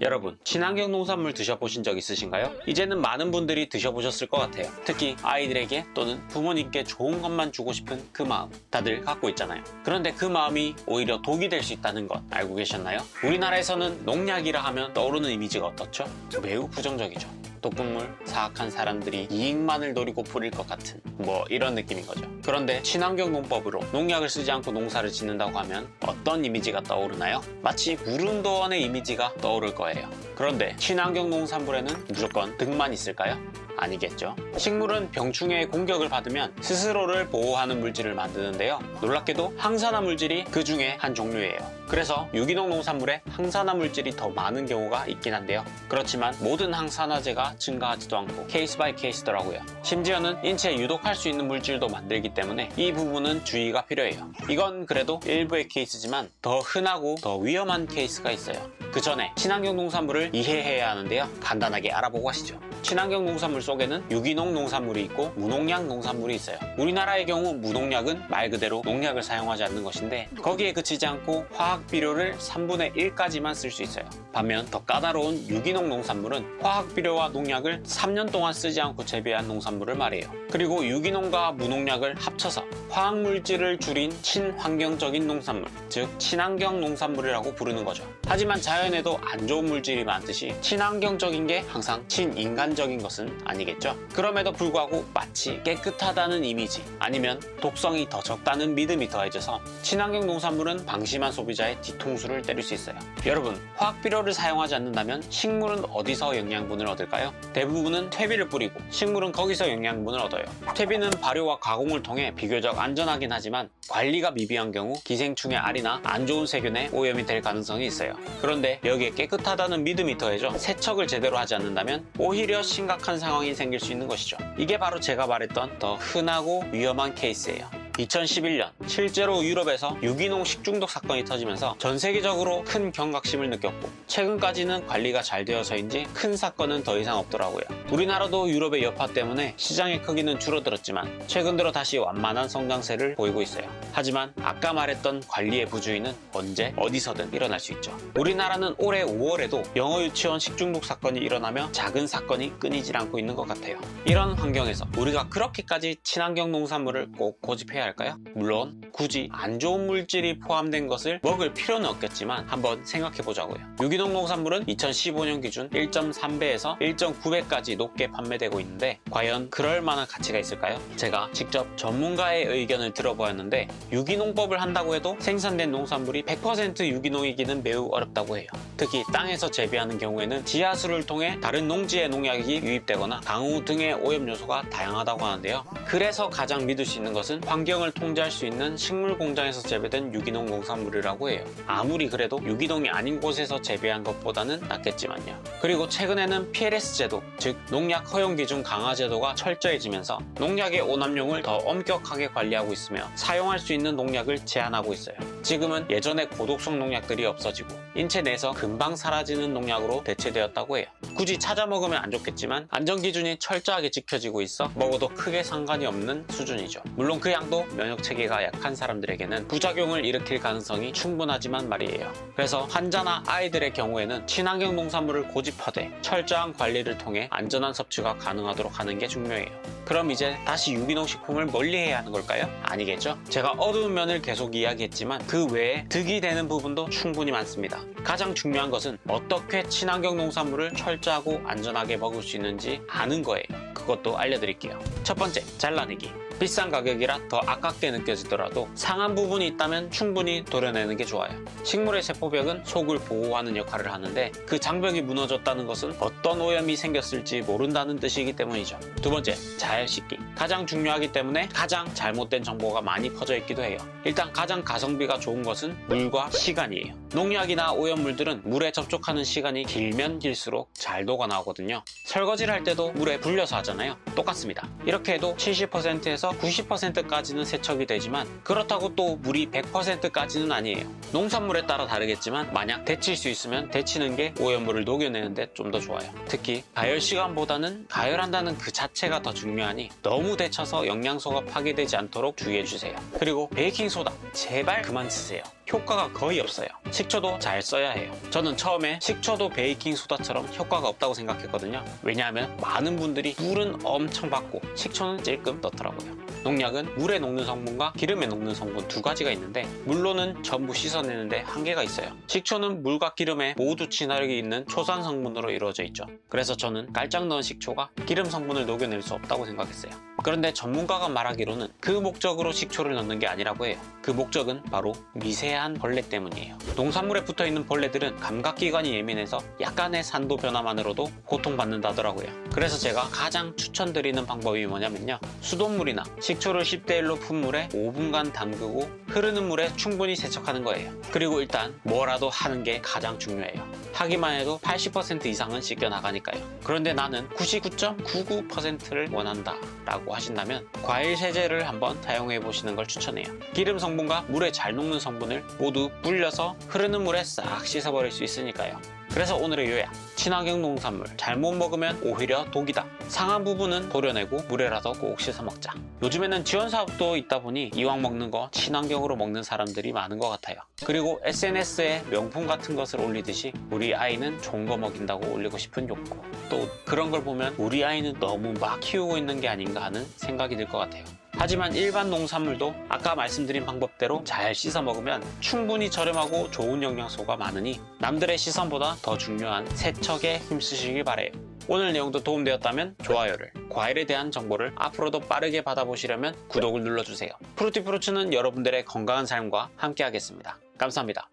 여러분, 친환경 농산물 드셔보신 적 있으신가요? 이제는 많은 분들이 드셔보셨을 것 같아요. 특히 아이들에게 또는 부모님께 좋은 것만 주고 싶은 그 마음, 다들 갖고 있잖아요. 그런데 그 마음이 오히려 독이 될 수 있다는 것 알고 계셨나요? 우리나라에서는 농약이라 하면 떠오르는 이미지가 어떻죠? 매우 부정적이죠. 독극물, 사악한 사람들이 이익만을 노리고 뿌릴 것 같은 이런 느낌인 거죠. 그런데 친환경 농법으로 농약을 쓰지 않고 농사를 짓는다고 하면 어떤 이미지가 떠오르나요? 마치 무릉도원의 이미지가 떠오를 거예요. 그런데 친환경 농산물에는 무조건 득만 있을까요? 아니겠죠. 식물은 병충해의 공격을 받으면 스스로를 보호하는 물질을 만드는데요. 놀랍게도 항산화 물질이 그 중에 한 종류예요. 그래서 유기농 농산물에 항산화 물질이 더 많은 경우가 있긴 한데요. 그렇지만 모든 항산화제가 증가하지도 않고 케이스 바이 케이스더라고요. 심지어는 인체에 유독할 수 있는 물질도 만들기 때문에 이 부분은 주의가 필요해요. 이건 그래도 일부의 케이스지만 더 흔하고 더 위험한 케이스가 있어요. 그 전에 친환경 농산물을 이해해야 하는데요. 간단하게 알아보고 가시죠. 친환경 농산물 속에는 유기농 농산물이 있고 무농약 농산물이 있어요. 우리나라의 경우 무농약은 말 그대로 농약을 사용하지 않는 것인데 거기에 그치지 않고 화학 비료를 3분의 1까지만 쓸 수 있어요. 반면 더 까다로운 유기농 농산물은 화학 비료와 농약을 3년 동안 쓰지 않고 재배한 농산물을 말해요. 그리고 유기농과 무농약을 합쳐서 화학 물질을 줄인 친환경적인 농산물, 즉 친환경 농산물이라고 부르는 거죠. 하지만 자연에도 안 좋은 물질이 많듯이 친환경적인 게 항상 친인간적인 것은 아니겠죠. 그럼에도 불구하고 마치 깨끗하다는 이미지 아니면 독성이 더 적다는 믿음이 더해져서 친환경 농산물은 방심한 소비자의 뒤통수를 때릴 수 있어요. 여러분, 화학 비료를 사용하지 않는다면 식물은 어디서 영양분을 얻을까요? 대부분은 퇴비를 뿌리고 식물은 거기서 영양분을 얻어요. 퇴비는 발효와 가공을 통해 비교적 안전하긴 하지만 관리가 미비한 경우 기생충의 알이나 안 좋은 세균에 오염이 될 가능성이 있어요. 그런데 여기에 깨끗하다는 믿음이 더해져 세척을 제대로 하지 않는다면 오히려 심각한 상황이 생길 수 있는 것이죠. 이게 바로 제가 말했던 더 흔하고 위험한 케이스예요. 2011년 실제로 유럽에서 유기농 식중독 사건이 터지면서 전 세계적으로 큰 경각심을 느꼈고 최근까지는 관리가 잘 되어서인지 큰 사건은 더 이상 없더라고요. 우리나라도 유럽의 여파 때문에 시장의 크기는 줄어들었지만 최근 들어 다시 완만한 성장세를 보이고 있어요. 하지만 아까 말했던 관리의 부주의는 언제 어디서든 일어날 수 있죠. 우리나라는 올해 5월에도 영어 유치원 식중독 사건이 일어나며 작은 사건이 끊이질 않고 있는 것 같아요. 이런 환경에서 우리가 그렇게까지 친환경 농산물을 꼭 고집해야 할까요? 물론 굳이 안 좋은 물질이 포함된 것을 먹을 필요는 없겠지만 한번 생각해보자고요. 유기농 농산물은 2015년 기준 1.3배에서 1.9배까지 높게 판매되고 있는데 과연 그럴 만한 가치가 있을까요? 제가 직접 전문가의 의견을 들어보았는데 유기농법을 한다고 해도 생산된 농산물이 100% 유기농이기는 매우 어렵다고 해요. 특히 땅에서 재배하는 경우에는 지하수를 통해 다른 농지의 농약이 유입되거나 강우 등의 오염 요소가 다양하다고 하는데요. 그래서 가장 믿을 수 있는 것은 환경을 통제할 수 있는 식물 공장에서 재배된 유기농 농산물이라고 해요. 아무리 그래도 유기농이 아닌 곳에서 재배한 것보다는 낫겠지만요. 그리고 최근에는 PLS 제도, 즉 농약 허용 기준 강화 제도가 철저해지면서 농약의 오남용을 더 엄격하게 관리하고 있으며 사용할 수 있는 농약을 제한하고 있어요. 지금은 예전에 고독성 농약들이 없어지고 인체 내에서 금방 사라지는 농약으로 대체되었다고 해요. 굳이 찾아 먹으면 안 좋겠지만 안전기준이 철저하게 지켜지고 있어 먹어도 크게 상관이 없는 수준이죠. 물론 그 양도 면역체계가 약한 사람들에게는 부작용을 일으킬 가능성이 충분하지만 말이에요. 그래서 환자나 아이들의 경우에는 친환경 농산물을 고집하되 철저한 관리를 통해 안전한 섭취가 가능하도록 하는 게 중요해요. 그럼 이제 다시 유기농 식품을 멀리해야 하는 걸까요? 아니겠죠? 제가 어두운 면을 계속 이야기했지만 그 외에 득이 되는 부분도 충분히 많습니다. 가장 중요한 것은 어떻게 친환경 농산물을 철저하고 안전하게 먹을 수 있는지 아는 거예요. 그것도 알려드릴게요. 첫 번째, 잘라내기. 비싼 가격이라 더 아깝게 느껴지더라도 상한 부분이 있다면 충분히 도려내는 게 좋아요. 식물의 세포벽은 속을 보호하는 역할을 하는데 그 장벽이 무너졌다는 것은 어떤 오염이 생겼을지 모른다는 뜻이기 때문이죠. 두 번째, 잘 씻기. 가장 중요하기 때문에 가장 잘못된 정보가 많이 퍼져 있기도 해요. 일단 가장 가성비가 좋은 것은 물과 시간이에요. 농약이나 오염물들은 물에 접촉하는 시간이 길면 길수록 잘 녹아나오거든요. 설거지를 할 때도 물에 불려서 하잖아요. 똑같습니다. 이렇게 해도 70%에서 90%까지는 세척이 되지만 그렇다고 또 물이 100%까지는 아니에요. 농산물에 따라 다르겠지만 만약 데칠 수 있으면 데치는 게 오염물을 녹여내는데 좀 더 좋아요. 특히 가열 시간보다는 가열한다는 그 자체가 더 중요하니 너무 데쳐서 영양소가 파괴되지 않도록 주의해주세요. 그리고 베이킹소다 제발 그만 쓰세요. 효과가 거의 없어요. 식초도 잘 써야 해요. 저는 처음에 식초도 베이킹소다처럼 효과가 없다고 생각했거든요. 왜냐하면 많은 분들이 물은 엄청 받고 식초는 찔끔 넣더라고요. 농약은 물에 녹는 성분과 기름에 녹는 성분 두 가지가 있는데 물로는 전부 씻어내는데 한계가 있어요. 식초는 물과 기름에 모두 진화력이 있는 초산 성분으로 이루어져 있죠. 그래서 저는 깔짝 넣은 식초가 기름 성분을 녹여낼 수 없다고 생각했어요. 그런데 전문가가 말하기로는 그 목적으로 식초를 넣는 게 아니라고 해요. 그 목적은 바로 미세한 벌레 때문이에요. 농산물에 붙어있는 벌레들은 감각기관이 예민해서 약간의 산도 변화만으로도 고통받는다더라고요. 그래서 제가 가장 추천드리는 방법이 뭐냐면요, 수돗물이나 식초를 10대 1로 푼 물에 5분간 담그고 흐르는 물에 충분히 세척하는 거예요. 그리고 일단 뭐라도 하는 게 가장 중요해요. 하기만 해도 80% 이상은 씻겨 나가니까요. 그런데 나는 99.99%를 원한다 라고 하신다면 과일 세제를 한번 사용해 보시는 걸 추천해요. 기름 성분과 물에 잘 녹는 성분을 모두 불려서 흐르는 물에 싹 씻어버릴 수 있으니까요. 그래서 오늘의 요약, 친환경 농산물 잘못 먹으면 오히려 독이다. 상한 부분은 도려내고 물에라도 꼭 씻어 먹자. 요즘에는 지원 사업도 있다 보니 이왕 먹는 거 친환경으로 먹는 사람들이 많은 것 같아요. 그리고 SNS에 명품 같은 것을 올리듯이 우리 아이는 좋은 거 먹인다고 올리고 싶은 욕구, 또 그런 걸 보면 우리 아이는 너무 막 키우고 있는 게 아닌가 하는 생각이 들 것 같아요. 하지만 일반 농산물도 아까 말씀드린 방법대로 잘 씻어 먹으면 충분히 저렴하고 좋은 영양소가 많으니 남들의 시선보다 더 중요한 세척에 힘쓰시길 바래요. 오늘 내용도 도움되었다면 좋아요를, 과일에 대한 정보를 앞으로도 빠르게 받아보시려면 구독을 눌러주세요. 프루티프루츠는 여러분들의 건강한 삶과 함께하겠습니다. 감사합니다.